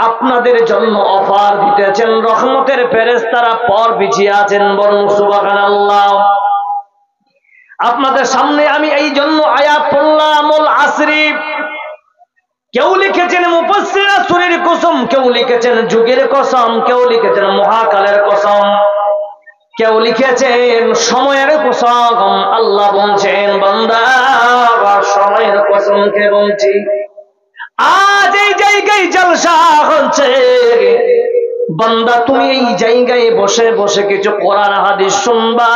আপনাদের জন্য অফার দিতেছেন, রহমতের ফেরেশতারা পর পিছিয়ে আছেন, বলুন সুবহানাল্লাহ। আপনাদের সামনে আমি এই জন্য আয়াত পড়লাম, আল আসরি। কেউ লিখেছেন মুফাসসির আসরের কসম, কেউ লিখেছেন যুগের কসম, কেউ লিখেছেন মহাকালের কসম, কেউ লিখেছেন সময়ের কসম। আল্লাহ বলছেন, বান্দা সময়ের কসম কে বলছি, আজ এই জায়গায় জলসা হচ্ছে, বান্দা তুমি এই জায়গায় বসে বসে কিছু কোরআন হাদিস শুনবা,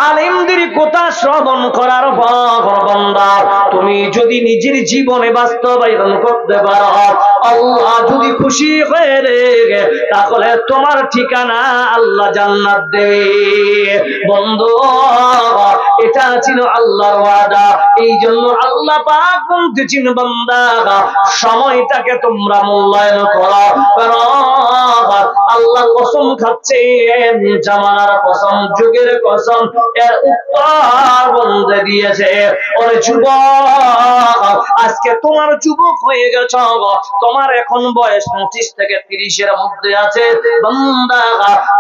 আলেমদের কথা শ্রবণ করার পর বান্দা তুমি যদি নিজের জীবনে বাস্তবায়ন করতে পারো, আল্লাহ যদি খুশি হয়ে রে, তাহলে তোমার ঠিকানা আল্লাহ জান্নাত দেবে। বন্ধু, এটা ছিল আল্লাহর ওয়াদা। এই জন্য আল্লাহ পাক বলতেছেন, বান্দা সময়টাকে তোমরা মূল্যায়ন করো। আল্লাহ কসম খাচ্ছেন, জামানার কসম, যুগের কসম, এর উত্তর বলতে দিয়েছে, ওরে যুবক, আজকে তোমার যুবক হয়ে গেছ, তোমার এখন বয়স 25 থেকে 30-এর মধ্যে আছে, বান্দা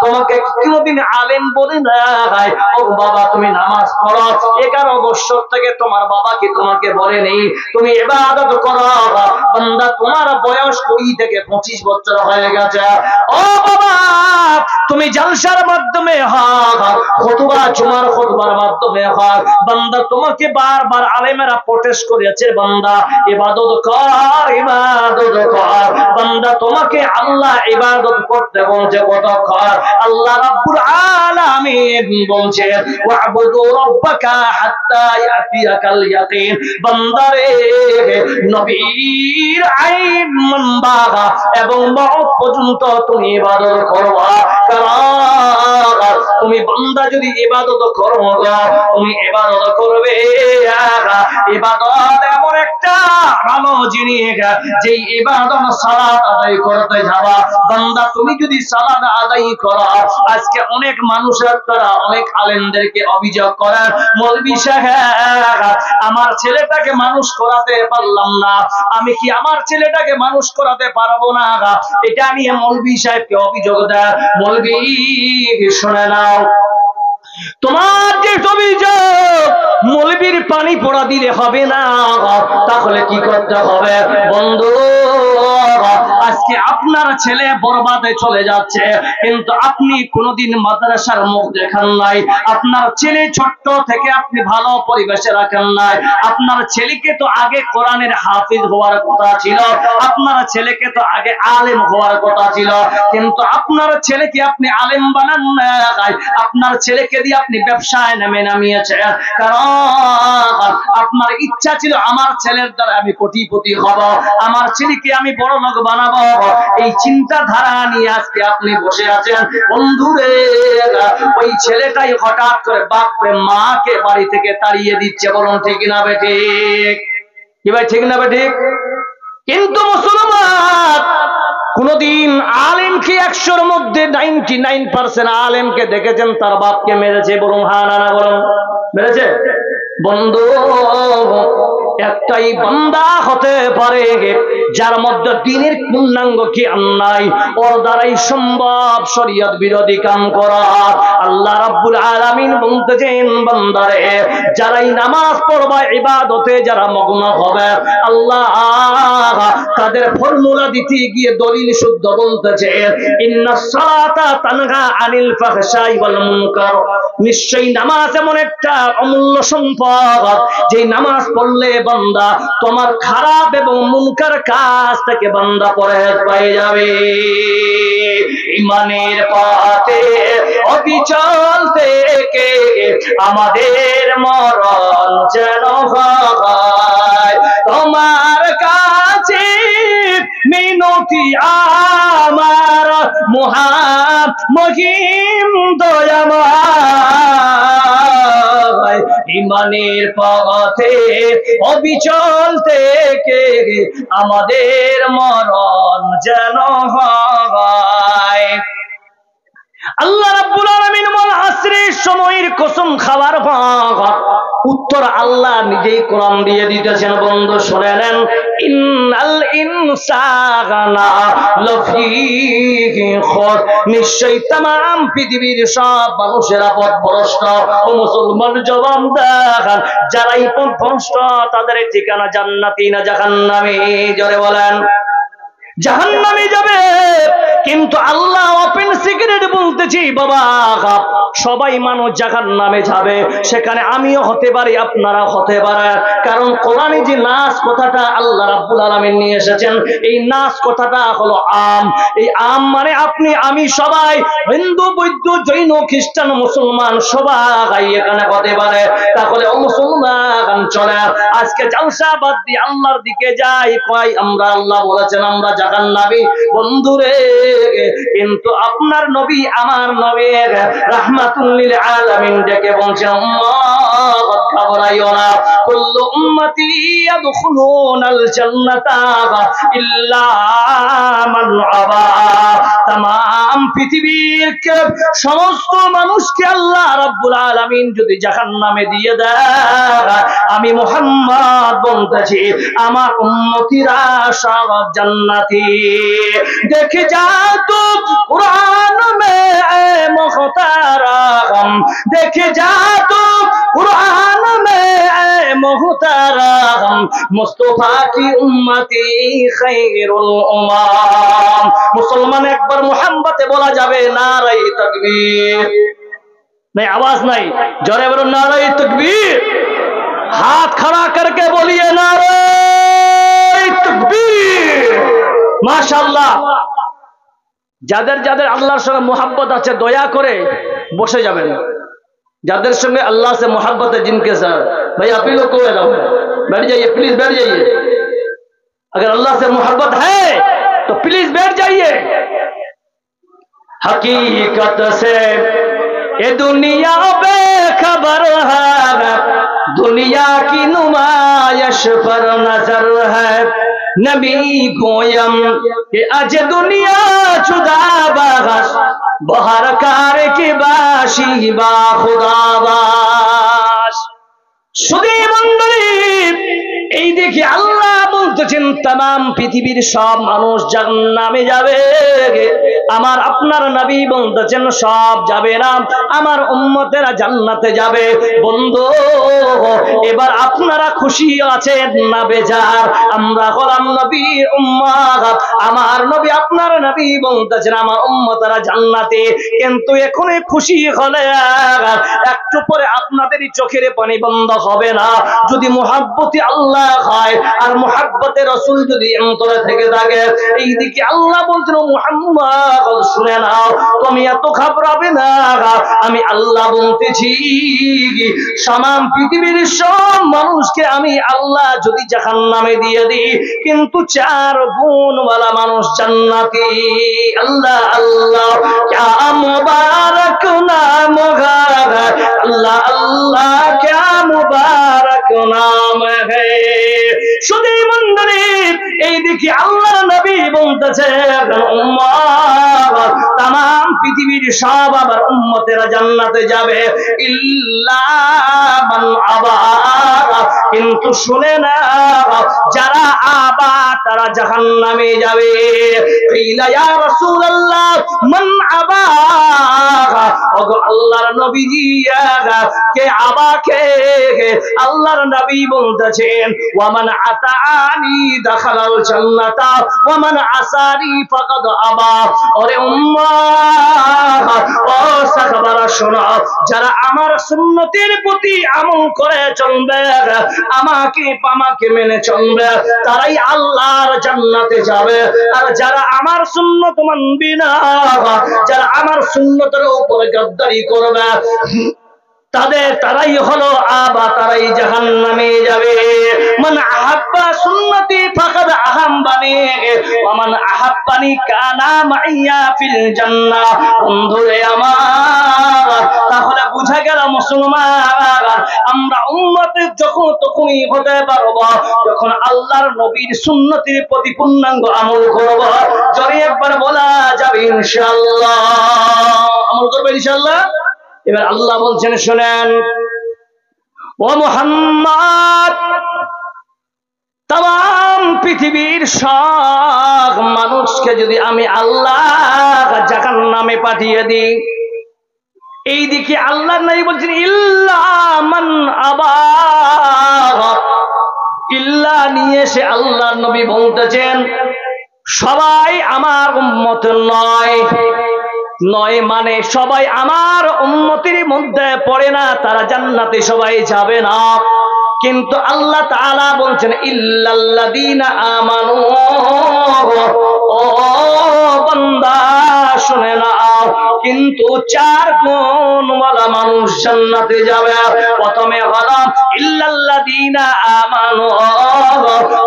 তোমাকে কোনদিন আলেম বলে নাই, ও বাবা তুমি নামাজ পড়ো। 11 বছর থেকে তোমার বাবা কি তোমাকে বলেনি তুমি ইবাদত করো? বান্দা তোমার বয়স 20 থেকে 25 বছর হয়ে গেছে, ও বাবা তুমি জালসার মাধ্যমে হক, খুতবা জুমার খুতবার মাধ্যমে হক, বান্দা তোমাকে বারবার আলেমেরা প্রোটেস্ট করেছে, বান্দা ইবাদত কর, ইবাদত কর। বান্দা তোমাকে আল্লাহ ইবাদত করতে বলছে কতক্ষণ? আল্লাহ রাব্বুল আলামিন বলছে, ওয়াবুদু রাব্বাকা হাত্তা ইয়াতিয়াকাল ইয়াকিন। বান্দারে নবীর আইন মানবা এবং মওত পর্যন্ত তুমি ইবাদত করবা। কারণ তুমি বান্দা যদি ইবাদত করো, তুমি ইবাদত করবে, ইবাদত এমন একটা ভালো জিনিস, যে ইবাদত সালাত আদায় করতে যাবা, বান্দা তুমি যদি সালাত আদায় করো, আজকে অনেক মানুষের তারা অনেক আলেমদেরকে অভিযোগ করেন, মৌলভী সাহেব আমার ছেলেটাকে মানুষ করাতে পারলাম না, আমি কি আমার ছেলেটাকে মানুষ করাতে পারবো না, এটা নিয়ে মৌলভী সাহেবকে অভিযোগ দেয়। মৌলভী শুনে নাও, তোমার যে অভিযোগ মৌলবীর পানি পড়া দিলে হবে না, তাহলে কি করতে হবে? বন্ধু, আজকে আপনার ছেলে বরবাদে চলে যাচ্ছে, কিন্তু আপনি কোনোদিন মাদ্রাসার মুখ দেখান নাই, আপনার ছেলে ছোট্ট থেকে আপনি ভালো পরিবেশে রাখেন নাই, আপনার ছেলেকে তো আগে কোরআনের হাফিজ হওয়ার কথা ছিল, আপনার ছেলেকে তো আগে আলেম হওয়ার কথা ছিল, কিন্তু আপনার ছেলেকে আপনি আলেম বানান নাই, আপনার ছেলেকে দিয়ে আপনি ব্যবসায় নামিয়েছেন। কারণ আপনার ইচ্ছা ছিল আমার ছেলের দ্বারা আমি কোটিপতি হব, আমার ছেলেকে আমি বড় লোক বানাবো, এই চিন্তাধারা নিয়ে আজকে আপনি বসে আছেন। বন্ধুরে, ওই ছেলেটাই হঠাৎ করে বাপরে মাকে বাড়ি থেকে তাড়িয়ে দিচ্ছে, বলুন ঠিক না বেঠিক? কি ভাই, ঠিক না বেঠিক? কিন্তু মুসলমান কোনদিন আলেমকে 100-র মধ্যে 99% আলেমকে দেখেছেন তার বাপকে মেরেছে, বলুন হ্যাঁ না না বলুন, মেরেছে? বন্ধু, একটাই বান্দা হতে পারে যার মধ্যে দ্বীনের পূর্ণাঙ্গ জ্ঞান নাই, ওর দ্বারাই সম্ভব শরীয়ত বিরোধী কাম করা। আল্লাহ রাব্বুল আলামিন বলতেছেন, বান্দারে যারাই নামাজ পড়বে, ইবাদতে যারা মগ্ন হবে, আল্লাহ তাদের ফর্মুলা দিতে গিয়ে দলিল শুদ্ধ বলতেছে, ইন্নাস সালাতা তানহা আনিল ফাহশাই ওয়াল মুনকার। নিশ্চয়ই নামাজ এমন একটা অমূল্য সম্পদ, যে নামাজ পড়লে বান্দা তোমার খারাপ এবং মুনকার কাজ থেকে বান্দা পরহেজ পেয়ে যাবে। ইমানের পথে অবিচল থেকে আমাদের মরণ যেন হয়, তোমার কাছে মিনতি আমার মহিম দয়াময়। ইমানের পথে অবিচল থেকে আমাদের মরণ যেন হয়। আল্লাহ রাব্বুল আলামিন বলেন, রাত্রির সময়ের কসম খাওয়ার পর উত্তর আল্লাহ নিজেই কোরআন দিয়ে দিতেছেন। বন্ধু শুনে নেন, ইন্নাল ইনসানা লাফি খুসর, নিশ্চয়ই तमाम পৃথিবীর সব মানুষেরা পথভ্রষ্ট। ও মুসলমান জবান দেখান, যারাই পথভ্রষ্ট তাদের ঠিকানা জান্নাতি না জাহান্নামী? জোরে বলেন। জাহান্নামে যাবে, কিন্তু আল্লাহ ওপেন সিক্রেট বলতেছি বাবা, সবাই মানুষ জাহান্নামে যাবে, সেখানে আমিও হতে পারি, আপনারা হতে পারে। কারণ কোরআনে যে নাস কথাটা আল্লাহ রাব্বুল আলামিন নিয়ে এসেছেন, এই নাস কথাটা হলো আম। এই আম মানে আপনি আমি সবাই, হিন্দু বৌদ্ধ জৈন খ্রিস্টান মুসলমান সবাই এখানে হতে পারে। তাহলে ও মুসলমান চলে আজকে জলসা বাদ দিয়ে আল্লাহর দিকে যাই, কয় আমরা আল্লাহ বলেছেন আমরা জাহান্নামী। বন্ধুরে, কিন্তু আপনার নবী আমার নবী রাহমাতুল লিল আলামিন ডেকে বলছেন, উম্মত ঘাবড়াইও না, কুল্লু উম্মতি ইয়াদখুলুনাল জান্নাতা ইল্লা মান আবা। तमाम পৃথিবীর সমস্ত মানুষকে আল্লাহ রাব্বুল আলামিন যদি জাহান্নামে দিয়ে দেয়, আমি মুহাম্মদ বলতেছি আমার উম্মতিরা সব জান্নাতি। দেখে যা তো কুরআন মে মুহতারাম, দেখে যা তো কুরআন মে মুহতারাম, মুস্তাফা কি উম্মতি খায়রুল উম্মাম। মুসলমান একবার মুহাম্মতে বলা যাবে নারায়ে তাকবীর? नहीं आवाज नहीं, जोरे बोलो नारे तकबीर। हाथ खड़ा करके बोलिए नारे तकबीर। माशाअल्लाह। যাদের যাদের আল্লাহর সঙ্গে मोहब्बत আছে দয়া করে বসে যাবেন। যাদের সঙ্গে अल्लाह से मोहब्बत है, जिनके साथ भाई आप ही लोग को बैठ जाइए, प्लीज बैठ जाइए। अगर अल्लाह से मोहब्बत है तो प्लीज बैठ जाइए। हकीकत से ये दुनिया बेखबर है, दुनिया की नुमाइश पर नजर है। नबी गोयम कि अज दुनिया जुदा बहस, बहर कार की बाशी बा खुदाबाश। सुधी मंडली এই দেখি আল্লাহ বলতেছেন तमाम পৃথিবীর সব মানুষ জাহান্নামে যাবে, আমার আপনার নবী বলতেছেন সব যাবে না, আমার উম্মতেরা জান্নাতে যাবে। বন্ধু এবার আপনারা খুশি আছেন না বেজার? আমরা হলাম নবীর উম্মত, আমার নবী আপনার নবী বলতেছেন আমার উম্মতেরা জান্নাতে। কিন্তু এখনই খুশি হলে একটু পরে আপনাদেরই চোখের পানি বন্ধ হবে না। যদি মুহাব্বতে আল্লাহ হয় আর মুহাব্বতে রাসূল যদি অন্তরে থেকে থাকে। এইদিকে আল্লাহ বলছেন মুহাম্মদ শুনে নাও, তুমি এত ঘাবড়াবে না, আমি আল্লাহ বলতেছি तमाम পৃথিবীর সব মানুষকে আমি আল্লাহ যদি জাহান্নামে দিয়ে দিই, কিন্তু 4 গুণওয়ালা মানুষ জান্নাতি। আল্লাহ আল্লাহ क्या मुबारक नाम है, अल्लाह अल्लाह क्या मुबारक नाम है। শুধু মন্দিরে এই দিকে আল্লাহ নবী বলতেছেন উম্মত तमाम পৃথিবীর সব আমার উম্মতেরা জান্নাতে যাবে ইল্লা মান আবা। কিন্তু শুনে না, যারা আবা তারা জাহান্নামে যাবে। কিলা ইয়া রাসূলুল্লাহ মান আবা, ওগো আল্লাহর নবীজি কে আবা কে? আল্লাহর নবী বলতেছেন ওয়া মান আতানি দাখালাল জান্নাতা ওয়া মান আসানি ফাকাদ আবা। ওরে উম্মাহ ও সাহাবারা শোনো, যারা আমার সুন্নতের প্রতি আমল করে চলবে, আমাকে মেনে চলবে, তারাই আল্লাহর জান্নাতে যাবে। আর যারা আমার সুন্নত মানবে না, যারা আমার সুন্নতের উপর গাদ্দারি করবে, তারাই হলো আবা, তারাই জাহান্নামে যাবে। মান আহাব্বা সুন্নতি ফাকাদ আহাম্বানি ওয়া মান আহাব্বানি কানা মাইয়া ফিল জান্নাহ। বন্ধুরে আমার, তাহলে বুঝা গেল মুসলমান আমরা উম্মতের যখন তখনই হতে পারব যখন আল্লাহর নবীর সুন্নতির প্রতি পূর্ণাঙ্গ আমল করব। জোরে একবার বলা যাবে ইনশাআল্লাহ। আমল করবে ইনশাআল্লাহ। এবার আল্লাহ বলছেন শোনেন, ও মুহাম্মদ, তাম পৃথিবীর সব মানুষকে যদি আমি আল্লাহ জাহান্নামে পাঠিয়ে দিই, এইদিকে আল্লাহ নবী বলছেন ইল্লা মান আবা, ইল্লা নিয়ে এসে আল্লাহ নবী বলতেছেন সবাই আমার উম্মত নয়, নয় মানে সবাই আমার উম্মতের মধ্যে পড়ে না, তারা জান্নাতে সবাই যাবে না। কিন্তু আল্লাহ তাআলা বলছেন ইল্লাল্লাযীনা আমানু, ও বান্দা শুনে নাও, কিন্তু 4 গুণওয়ালা মানুষ জান্নাতে যাবে। প্রথমে হলো ইল্লাল্লাযীনা আমানু,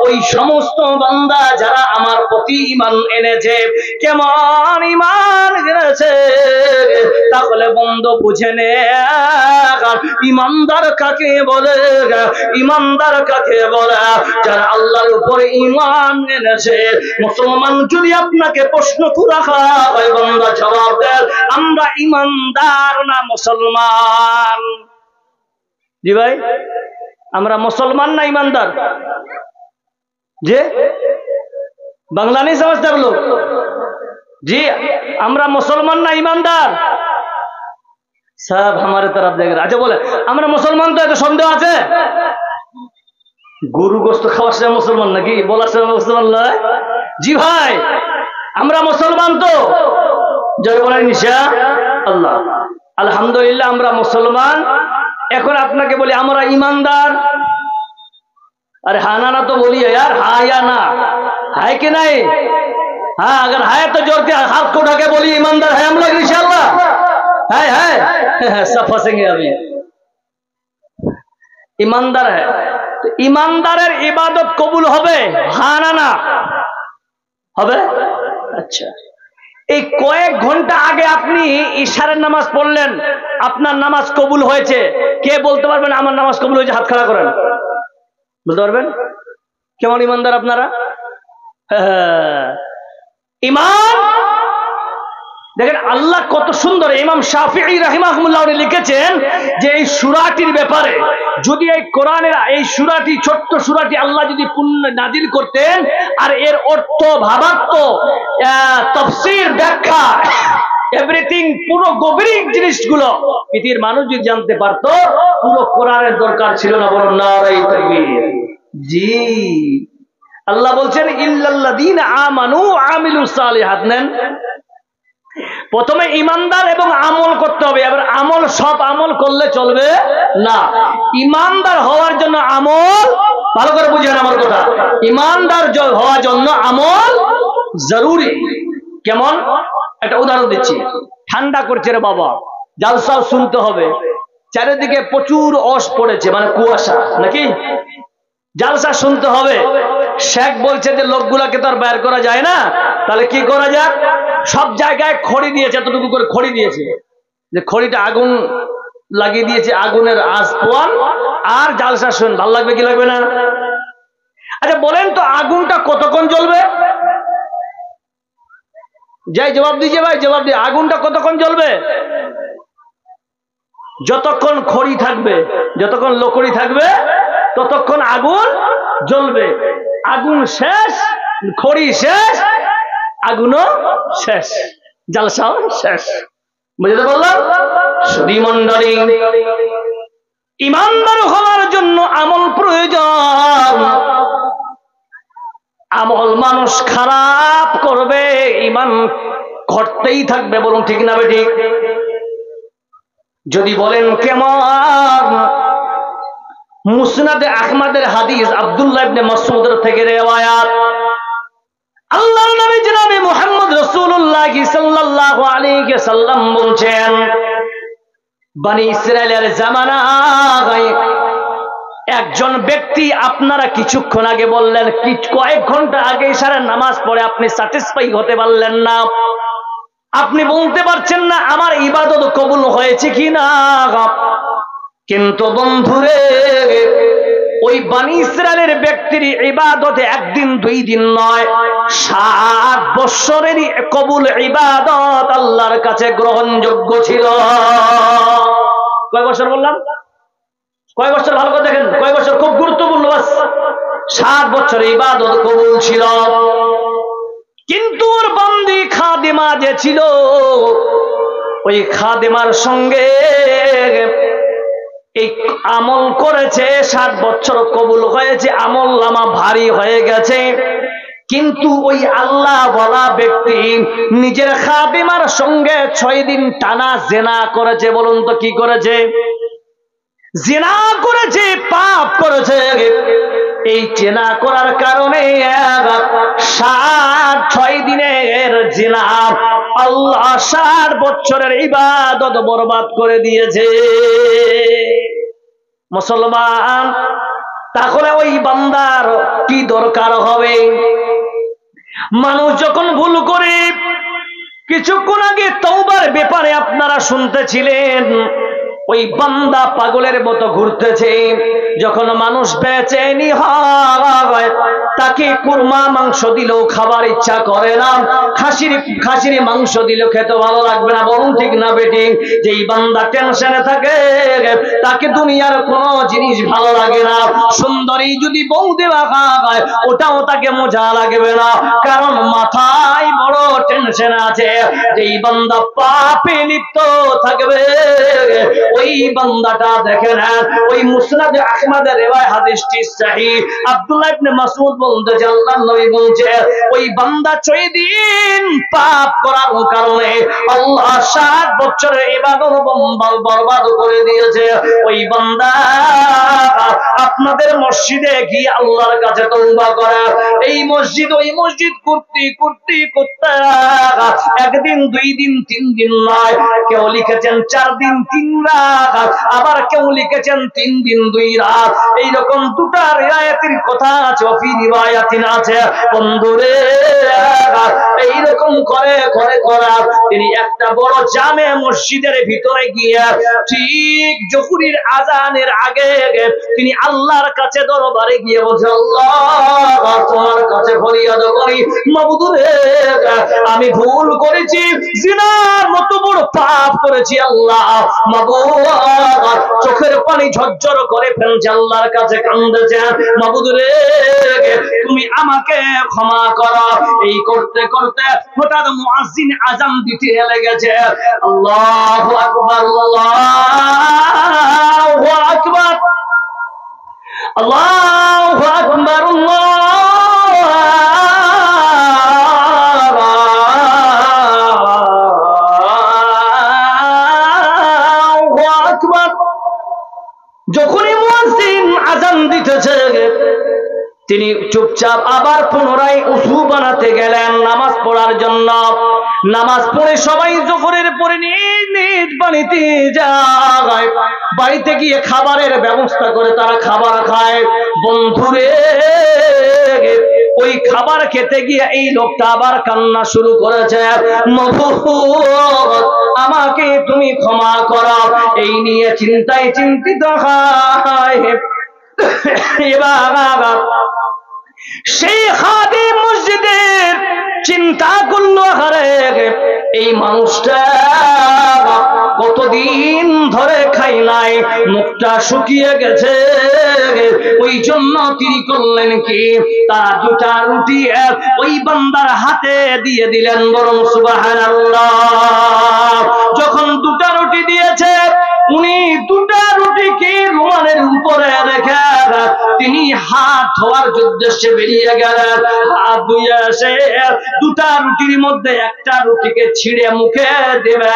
ওই সমস্ত বান্দা যারা আমার প্রতি ঈমান এনেছে। কেমন ঈমান এনেছে? তাহলে বন্ধু বুঝে নে ঈমানদার কাকে বলে। ঈমানদার কাকে বলে? যারা আল্লাহর উপরে ঈমান এনেছে। মুসলমান যদি আপনাকে প্রশ্ন করা হয়, বান্দা জবাব দেন আমরা ঈমানদার না মুসলমান? জি ভাই, আমরা মুসলমান না ঈমানদার? যে বাংলা नहीं समझते आप लोग? जी, আমরা মুসলমান না ঈমানদার? सब हमारे तरफ देख रहे। अच्छा बोले আমরা মুসলমান, তো এত সন্দেহ আছে? গরু গোশত খাওয়ার সময় মুসলমান নাকি বলার সময় মুসলমান নয়? জি ভাই, আমরা মুসলমান তো জোরে বলেন ইনশাআল্লাহ। আলহামদুলিল্লাহ আমরা মুসলমান। এখন আপনাকে বলি আমরা ঈমানদার। अरे हाँ ना तो बोलिए यार, हाँ या ना, है कि नहीं? हाँ, अगर है तो जोर के हाथ को उठा के बोलिए ईमानदार है हम लोग इंशाअल्लाह। है सब फंसेंगे अभी। ईमानदार है तो ईमानदारेर इबादत कबूल होबे, हाँ ना ना होबे? अच्छा, এই কয়েক ঘন্টা আগে আপনি ইশারের নামাজ পড়লেন, আপনার নামাজ কবুল হয়েছে। কে বলতে পারবেন আমার নামাজ কবুল হয়েছে? হাত খাড়া করেন, বলতে পারবেন? কেমন ঈমানদার আপনারা? ঈমান দেখেন আল্লাহ কত সুন্দর। ইমাম শাফিঈ রাহিমাহুল্লাহ লিখেছেন যে এই সূরাটির ব্যাপারে, যদি এই কোরআনের এই সূরাটি, ছোট্ট সূরাটি আল্লাহ যদি পূর্ণ নাজিল করতেন আর এর অর্থ, ভাবার্থ, তাফসীর, ব্যাখ্যা, এভরিথিং, পুরো গভীর জিনিসগুলো পৃথিবীর মানুষ যদি জানতে পারত, পুরো কোরআনের দরকার ছিল না। বলুন নারায়ে তাকবীর। জি, আল্লাহ বলছেন ইল্লাল্লাযীনা আমানু ওয়া আমিলুস সালিহাত। নেন, প্রথমে ঈমানদার এবং আমল করতে হবে। এবার আমল, সব আমল করলে চলবে না। ঈমানদার হওয়ার জন্য আমল, ভালো করে বুঝেন আমার কথা, ঈমানদার হওয়ার জন্য আমল জরুরি। কেমন? একটা উদাহরণ দিচ্ছি। ঠান্ডা করছে রে বাবা, জালসাও শুনতে হবে, চারিদিকে প্রচুর অস পড়েছে, মানে কুয়াশা নাকি, জালসা শুনতে হবে। শেখ বলছে যে লোকগুলাকে তো আর বের করা যায় না, তাহলে কি করা যাক? সব জায়গায় খড়ি দিয়েছে, এতটুকু করে খড়ি দিয়েছে, যে খড়িটা আগুন লাগিয়ে দিয়েছে, আগুনের আঁচ পোয়ান আর জালসা শুন। ভালো লাগবে কি লাগবে না? আচ্ছা বলেন তো আগুনটা কতক্ষণ জ্বলবে? যাই জবাব দিয়েছে ভাই, জবাব দিয়ে, আগুনটা কতক্ষণ জ্বলবে? যতক্ষণ খড়ি থাকবে, যতক্ষণ লকড়ি থাকবে ততক্ষণ আগুন জ্বলবে। আগুন শেষ, খড়ি শেষ, আগুনও শেষ, জালসাও শেষ। বুঝতে পারলাম? সুধী মণ্ডলী, ঈমানদার হওয়ার জন্য আমল প্রয়োজন। আমল মানুষ খারাপ করবে, ঈমান ঘটতেই থাকবে। বলুন ঠিক না বেঠিক? যদি বলেন কেমন? মুসনাদে আহমদের হাদিস, আব্দুল্লাহ ইবনে মাসউদের থেকে রিওয়ায়াত, আল্লাহর নবী জনাবে মুহাম্মদ রাসূলুল্লাহ সাল্লাল্লাহু আলাইহি সাল্লাম বলেন, বনি ইসরাইলের জামানায় একজন ব্যক্তি, আপনারা কিছুক্ষণ আগে বললেন, কয়েক ঘন্টা আগে ইশারের নামাজ পড়ে আপনি স্যাটিসফাই হতে পারলেন না, আপনি বলতে পারছেন না আমার ইবাদত কবুল হয়েছে কিনা। কিন্তু বন্ধুরে, ওই বনি ইসরাইলের ব্যক্তির ইবাদতে একদিন দুই দিন নয়, 7 বছরেরই কবুল ইবাদত আল্লাহর কাছে গ্রহণযোগ্য ছিল। কয় বছর বললাম? কয় বছর? ভালো করে দেখেন, কয় বছর? খুব গুরুত্বপূর্ণ। বাস 7 বছর ইবাদত কবুল ছিল। কিন্তু ওর বান্দি খাদেমা যে ছিল, ওই খাদেমার সঙ্গে এই আমল করেছে, 7 বছর কবুল হয়েছে, আমল নামা ভারী হয়ে গেছে। কিন্তু ওই আল্লাহ বলা ব্যক্তি নিজের খাদেমার সঙ্গে 6 দিন টানা জিনা করেছে। বলুন তো কি করেছে? জিনা করেছে, পাপ করেছে। এই জিনা করার কারণে 6 দিনের জিনা আল্লাহ 7 বছরের ইবাদত বরবাদ করে দিয়েছে। মুসলমান, তাহলে ওই বান্দার কি দরকার হবে? মানুষ যখন ভুল করে, কিছুক্ষণ আগে তওবার ব্যাপারে আপনারা শুনতেছিলেন, ওই বান্দা পাগলের মতো ঘুরতেছে। যখন মানুষ বেচেনি হয়, তাকে কুরমা মাংস দিলেও খাবার ইচ্ছা করে না, খাসির মাংস দিলেও খেতে ভালো লাগবে না। বলুন ঠিক না বেটি? যে এই বান্দা টেনশনে থাকে, তাকে দুনিয়ার কোনো জিনিস ভালো লাগে না। সুন্দরী যদি বউ দেওয়া হয়, ওটাও তাকে মজা লাগবে না, কারণ মাথায় বড় টেনশন আছে যে এই বান্দা পাপে লিপ্ত থাকবে। ওই বান্দাটা দেখেন, ওই মুসনাদ আহমদের রিওয়ায়াত হাদিসটি সহিহ। আব্দুল্লাহ ইবনে মাসউদ বলতেছে, আল্লাহর নবী বলছে, ওই বান্দা 6 দিন পাপ করার কারণে আল্লাহ 7 বছরের ইবাদত বরবাদ করে দিয়েছে। ওই বান্দা আপনাদের মসজিদে গিয়ে আল্লাহর কাছে তওবা করে, এই মসজিদ ওই মসজিদ করতে করতে একদিন 2 দিন 3 দিন নয়, কেউ লিখেছেন 4 দিন 3 রাত, আবার কেউ লিখেছেন 3 দিন 2 রাত। এইরকম 2টা রিওয়ায়াতের কথা আছে, ফি রিওয়ায়াতিন আছে। বন্ধুরে, এইরকম করে করে করা তিনি একটা বড় জামে মসজিদের ভিতরে গিয়ে ঠিক জোহরের আজানের আগে তিনি আল্লাহর কাছে দরবারে গিয়ে বলছে, আল্লাহ তোমার কাছে ফরিয়াদ করি, মাবুদ রে, আমি ভুল করেছি, জিনার মতো বড় পাপ করেছি। আল্লাহ মাবুদ চোখের পানি ঝরঝর করে ফেলছে, আল্লাহর কাছে কাঁদছে, মাবুদ রে তুমি আমাকে ক্ষমা করো। এই করতে করতে হঠাৎ মুয়াজ্জিন আযান দিতে লেগেছে। আল্লাহু আকবার, আল্লাহু আকবার, আল্লাহু আকবার, আল্লাহু আকবার। যখনই মুয়াজ্জিন আযান দিতেছে, তিনি চুপচাপ আবার পুনরায় উযু বানাতে গেলেন নামাজ পড়ার জন্য। নামাজ পড়ে সবাই যোহরের পরে নিজ নিজ বাড়িতে যায়। বাড়িতে গিয়ে খাবারের ব্যবস্থা করে তারা খাবার খায়। বন্ধুরে, ওই খাবার খেতে গিয়ে এই লোকটা আবার কান্না শুরু করেছে, মাবুদ আমাকে তুমি ক্ষমা করো। এই নিয়ে চিন্তায় চিন্তিত হয়। এবার সেই খাদিম মসজিদের চিন্তা করলো, হারে এই মানুষটা কতদিন ধরে খাই নাই, মুখটা শুকিয়ে গেছে। ওই জন্য তিনি করলেন কি, তারা 2টা রুটি ওই বান্দার হাতে দিয়ে দিলেন। বরং সুবহানাল্লাহ, যখন 2টা রুটি দিয়েছে, উনি 2টা রুটিকে রুমালের উপরে রেখে তিনি হাত ধোয়ার উদ্দেশ্যে বেরিয়ে গেলেন। হাত ধুয়ে এসে 2টা রুটির মধ্যে একটা রুটিকে ছিঁড়ে মুখে দেবে।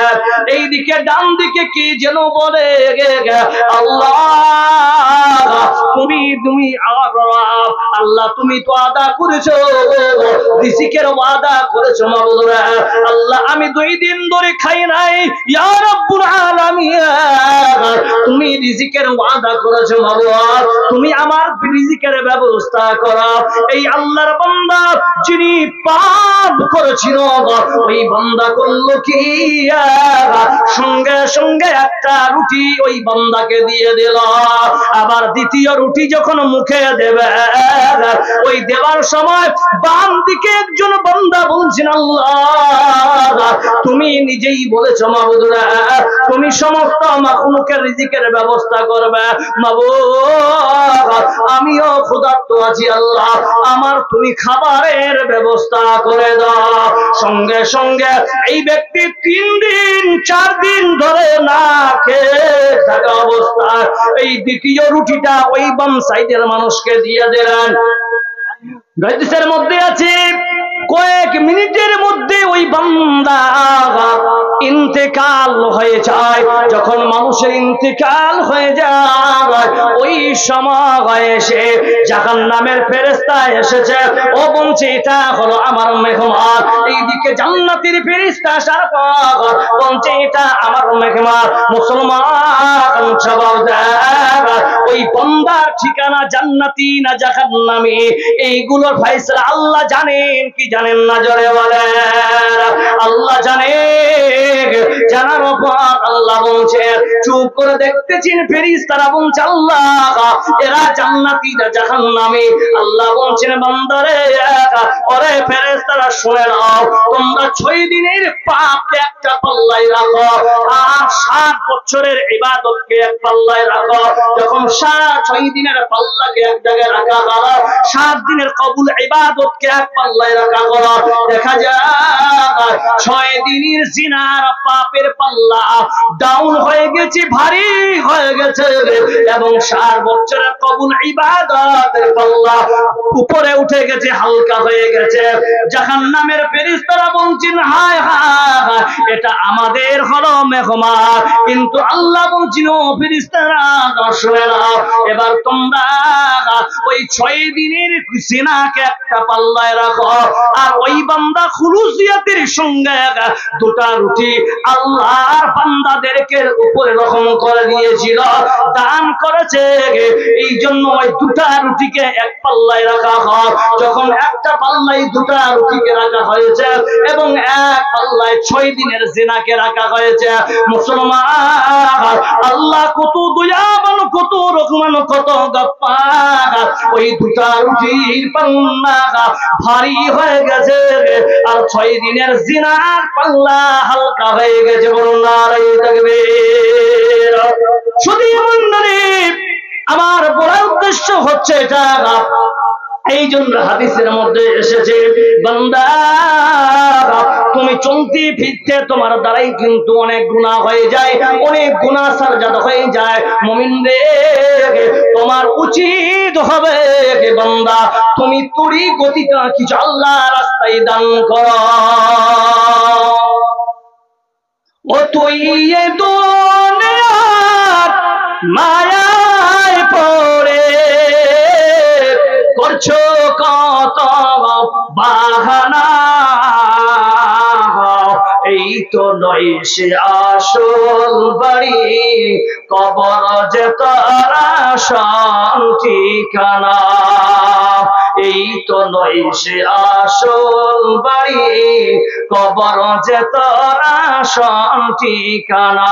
এইদিকে ডান দিকে কি যেন বলে, আল্লাহ তুমি আল্লাহ তুমি তো আদা করেছো, রিজিকের ওয়াদা করেছো মাবুদ। আল্লাহ আমি 2 দিন ধরে খাই নাই, ইয়া রাব্বুল আলামিন তুমি রিজিকের ওয়াদা করেছো মাবুদ, তুমি আমার রিজিকের ব্যবস্থা করো। এই আল্লাহর বান্দা বান্দা যিনি পাপ করেছিল ওই বান্দা করলো কি সঙ্গে সঙ্গে একটা রুটি ওই বান্দাকে দিয়ে দিল। আবার দ্বিতীয় রুটি যখন মুখে দেবে ওই দেওয়ার সময় বাম দিকে একজন বান্দা বলছেন আল্লাহ তুমি নিজেই বলেছো মাবুদরা তুমি সমস্ত মাখলুকের রিজিকের ব্যবস্থা করবে। মাবুদ আমিও ক্ষুধার্ত আছি আল্লাহ আমার তুমি খাবারের ব্যবস্থা করে দাও। সঙ্গে সঙ্গে এই ব্যক্তি 3 দিন 4 দিন ধরে না খেয়ে থাকা অবস্থায় এই দ্বিতীয় রুটিটা ওই বাম সাইডের মানুষকে দিয়ে দিলেন। হাদিসের মধ্যে আছে কয়েক মিনিটের মধ্যে ওই বান্দা ইন্তেকাল হয়ে যায়। যখন মানুষের ইন্তেকাল হয়ে যায় ওই সময় এসে জাহান্নামের ফেরেশতা এসেছে ও বলছে এটা হলো আমার মেহমান। এইদিকে জান্নাতের ফেরেশতা আসার পর বলছে এটা আমার মেহমান। মুসলমান জবাব দেয় ওই বান্দার ঠিকানা জান্নাতি না জাহান্নামী এইগুলোর ফয়সালা আল্লাহ জানেন কি জানেন না? জোরে বলেন আল্লাহ জানেন। জানার পর আল্লাহ বলছে চুপ করে দেখতেছেন ফেরেশতারা বলছে আল্লাহ এরা জান্নাতি না জাহান্নামী? আল্লাহ বলছেন বান্দারে ওরে ফেরেশতারা শুনে নাও তোমরা 6 দিনের পাপকে একটা পাল্লায় রাখো আর 7 বছরের ইবাদতকে এক পাল্লায় রাখো। যখন 6 দিনের পাল্লাকে এক জায়গায় রাখা হলো 7 দিনের কবুল ইবাদতকে এক পাল্লায় রাখা হলো দেখা যায় 6 দিনের জিনার পাপের পাল্লা ডাউন হয়ে গেছে ভারী হয়ে গেছে এবং 7 বছরের কবুল ইবাদতের পাল্লা উপরে উঠে গেছে হালকা হয়ে গেছে। জাহান্নামের ফেরেশতারা বলছেন হায় হায় এটা আমাদের হলো মেহমান। কিন্তু আল্লাহ বলছেন ও ফেরেশতারা শুনে নাও এবার তোমরা ওই 6 দিনের জিনাকে একটা পাল্লায় রাখো আর ওই বান্দা খুলুসিয়াতের সঙ্গে 2টা রুটি আল্লাহর বান্দাদেরকে উপরে রকম করে দিয়েছিল দান করেছে এই জন্য ওই 2টা রুটিকে এক পাল্লায় রাখা হয়। যখন একটা পাল্লায় 2টা রুটিকে রাখা হয়েছে এবং এক পাল্লায় 6 দিনের জিনাকে রাখা হয়েছে। মুসলমান আল্লাহ কত দয়াবান কত রহমান কত গফফার ওই 2টা রুটির পাল্লা ভারী হয়ে গেছে আর 6 দিনের জিনার পাল্লা হালকা হয়ে গেছে। বলুন নারে তাকবীর। শুধু মণ্ডলী আমার বলার উদ্দেশ্য হচ্ছে এটা এই জন্য হাদিসের মধ্যে এসেছে বান্দা তুমি চলতে ফিরতে তোমার দ্বারাই কিন্তু অনেক গুনাহ হয়ে যায় অনেক গুনাহ সারজাদ হয়ে যায়। মুমিন রে তোমার উচিত হবে বান্দা তুমি তুরি গতিটা কিছু আল্লাহর রাস্তায় দান করো। ও তুই এ দুনিয়ার মায়ায় পড়ে করছো কত বাহানা এই তো নয় সে আসল বাড়ি কবর যে তার আসল ঠিকানা। এই তো নয় সে আসল বাড়ি কবর যে তার আসল ঠিকানা।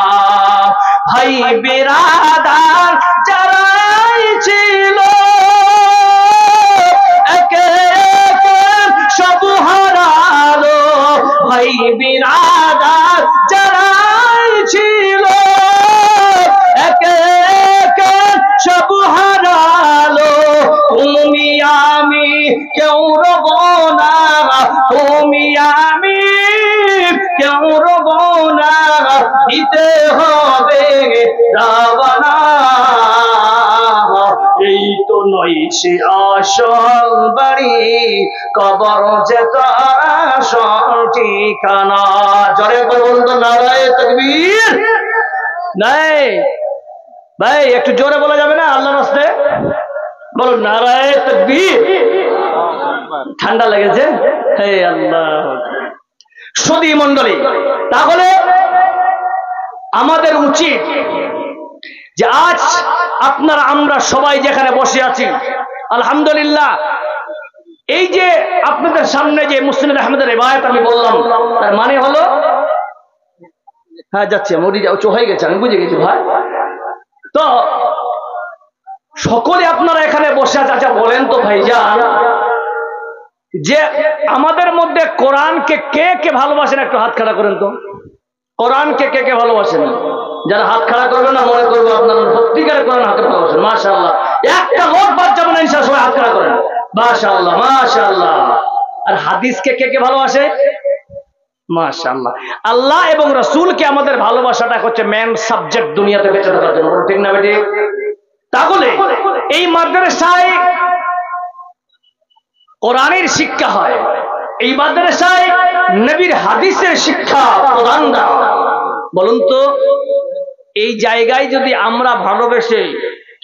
ভাই বিরাদার যারাই ছিল একে একে সব হারালো। ভাই বিরাদার যারাই ছিল একে একে সব হারালো। তুমি আমি কেউ রব না তুমি আমি কেউ রব না দিতে হবে রাবানা। এই তো নয় সে আসল বাড়ি কবর যে তার আসল ঠিকানা। জোরে বলুন তো নারায়ে তাকবীর। নাই ভাই একটু জোরে বলা যাবে না আল্লাহর রাস্তে? বলুন নারায়ে তাকবীর। ঠান্ডা লেগেছে? হে আল্লাহ। সুধী মণ্ডলী তাহলে আমাদের উচিত যে আজ আপনারা আমরা সবাই যেখানে বসে আছি আলহামদুলিল্লাহ এই যে আপনাদের সামনে যে মুসলিম আহমদের রিওয়ায়াত আমি বললাম, তার মানে হলো, হ্যাঁ যাচ্ছি আমি, হয়ে গেছে, আমি বুঝে গেছি ভাই। তো সকলে আপনারা এখানে বসে আছে, আচ্ছা বলেন তো ভাইজান, যে আমাদের মধ্যে কোরআনকে কে কে ভালোবাসেন? একটু হাত খাড়া করেন তো। কোরআনকে কে কে ভালোবাসেন? যারা হাত খাড়া করবেন না, মনে করবো আপনারা সত্যিকারে কোরআন হাতে ভালোবাসেন। মাশাআল্লাহ, একটা লোক বাদ যাবে না ইনশাআল্লাহ, সবাই হাত খাড়া করেন। মাশাআল্লাহ মাশাআল্লাহ। আর হাদিসকে কে কে ভালোবাসে? মাশাআল্লাহ। আল্লাহ এবং রাসূলকে আমাদের ভালোবাসাটা হচ্ছে মেন সাবজেক্ট দুনিয়াতে বেঁচে থাকার জন্য, ঠিক না বেটি? তাহলে এই মাদ্রাসায় কোরআনের শিক্ষা হয়, এই মাদ্রাসায় নবীর হাদিসের শিক্ষা প্রদান দেওয়া। বলুন তো, এই জায়গায় যদি আমরা ভালোবেসে,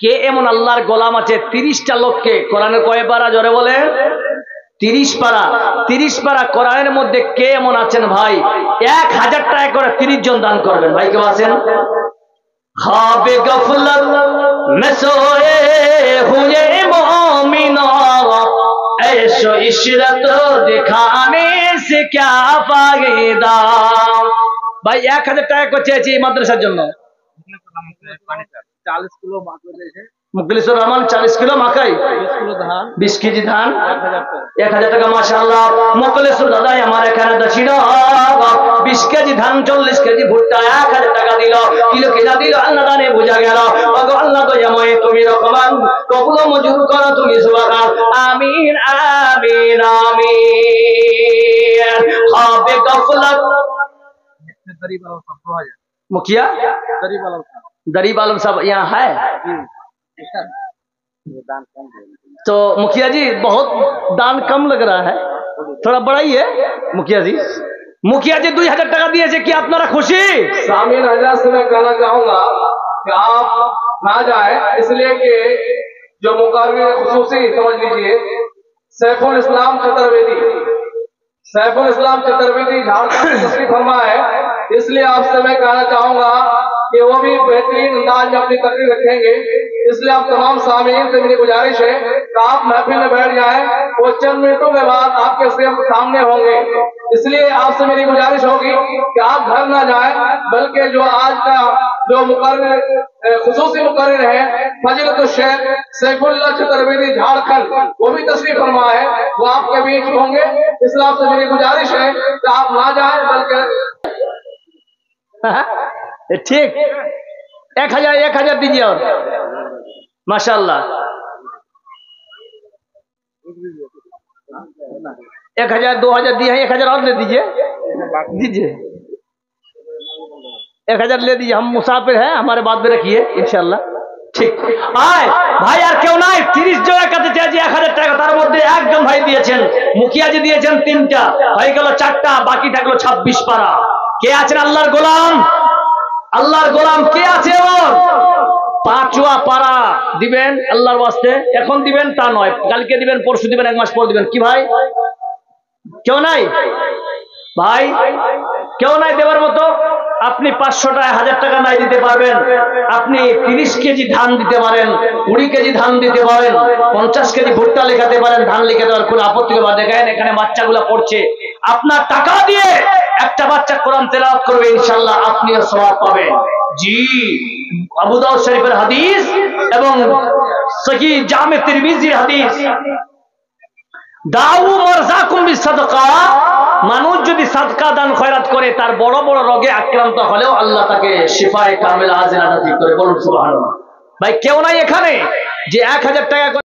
কে এমন আল্লাহর গোলাম আছে 30টা লোককে কোরআনের কয় পারা জোরে বলে? 30 পারা। 30 পারা কোরআনের মধ্যে কে এমন আছেন ভাই 1000 টাকা করে 30 জন দান করবেন? ভাই কেউ আছেন? খাবে গফলত মে সোয়ে হুয়ে মুমিনা ऐशो इशरत दिखाने से क्या फायदा। भाई 1000 টাকা করে চেয়েছি এই মাদ্রাসার জন্য। 40 কিলো মাকাই দিয়েছে মুখলিসুর রহমান, 40 কিলো মাকাই, 20 কেজি ধান, 1000 টাকা। মাশাআল্লাহ, মুখলিসুর দাদাই আমার এখানে ছিল 20 কেজি ধান, 40 কেজি ভুট্টা, 1000 টাকা দিল। কিলো কিনা দিল আল্লাহ জানে, বোঝা গেল। ওগো আল্লাহ দয়াময়, তুমি রহমান, কবুল মঞ্জুর করো তুমি, সুবহান। আমিন আমিন আমিন। খাবে গফলত मुखिया गरीब आलम साहब यहाँ है, तो मुखिया जी बहुत दान कम लग रहा है, थोड़ा बढ़ाइए मुखिया जी। मुखिया जी 2000 টাকা दिए, कि अपना खुशी? सामीन हजरत से मैं कहना चाहूंगा कि आप ना जाए, इसलिए कि जो मुकर्रिर खुसूसी समझ लीजिए सैफुल इस्लाम चतुर्वेदी, सैफुल इस्लाम चतुर्वेदी झारखंड से तशरीफ फरमा है, इसलिए आपसे मैं कहना चाहूंगा कि वो भी बेहतरीन अंदाज में अपनी तकरीर रखेंगे। इसलिए आप तमाम सामीन से मेरी गुजारिश है कि आप महफिल में बैठ जाएं, वो चंद मिनटों के बाद आपके सामने होंगे। इसलिए आपसे मेरी गुजारिश होगी कि आप घर ना जाएं, बल्कि जो आज का जो मुकर्रिर खुसूसी मुकर्रिर है फजीलतुल शेख सैफुल्लाह चतुर्वेदी झारखंड, वो भी तशरीफ फरमा है, वो आपके बीच होंगे। इसलिए आपसे मेरी गुजारिश है कि आप ना जाएं, बल्कि ठीक 1000 दीजिए और माशाल्लाह 1000 2000 दिए हैं, 1000 और ले दीजिए, दीजिए 1000 ले दीजिए। हम मुसाफिर हैं, हमारे बात में रखिए इंशाल्लाह। ঠিক আয় ভাই, আর কেউ নাই? 30 জনের কাছে চেয়েছি 1000 টাকা, তার মধ্যে একজন ভাই দিয়েছেন, মুখিয়াজি দিয়েছেন 3টা, হয়ে গেল 4টা, বাকি থাকলো 26 পারা। কে আছেন আল্লাহর গোলাম? আল্লাহর গোলাম কে আছে? ওর 5ওয়া পারা দিবেন আল্লাহর ওয়াস্তে। এখন দিবেন তা নয়, কালকে দিবেন, পরশু দিবেন, 1 মাস পর দিবেন। কি ভাই কেউ নাই? ভাই কেউ নাই দেওয়ার মতো? আপনি 500 টাকা 1000 টাকা নাই দিতে পারবেন, আপনি 30 কেজি ধান দিতে পারেন, 20 কেজি ধান দিতে পারেন, 50 কেজি ভুট্টা লেখাতে পারেন, ধান লিখে দেওয়ার কোনো আপত্তি হবে? দেখেন এখানে বাচ্চাগুলো পড়ছে, আপনার টাকা দিয়ে একটা বাচ্চা কোরআন তেলাওয়াত করবে, ইনশাআল্লাহ আপনিও সওয়াব পাবেন। জি, আবু দাউদ শরীফের হাদিস এবং সহিহ জামে তিরমিজির হাদিস, দাউ মারযাকুম বিসাদকা, মানুষ যদি সাদকা দান খয়রাত করে, তার বড় বড় রোগে আক্রান্ত হলেও আল্লাহ তাকে শিফায়ে কামিলা আজিলা নসিব করে। বলুন সুবহানাল্লাহ। ভাই কেউ নাই এখানে যে 1000 টাকা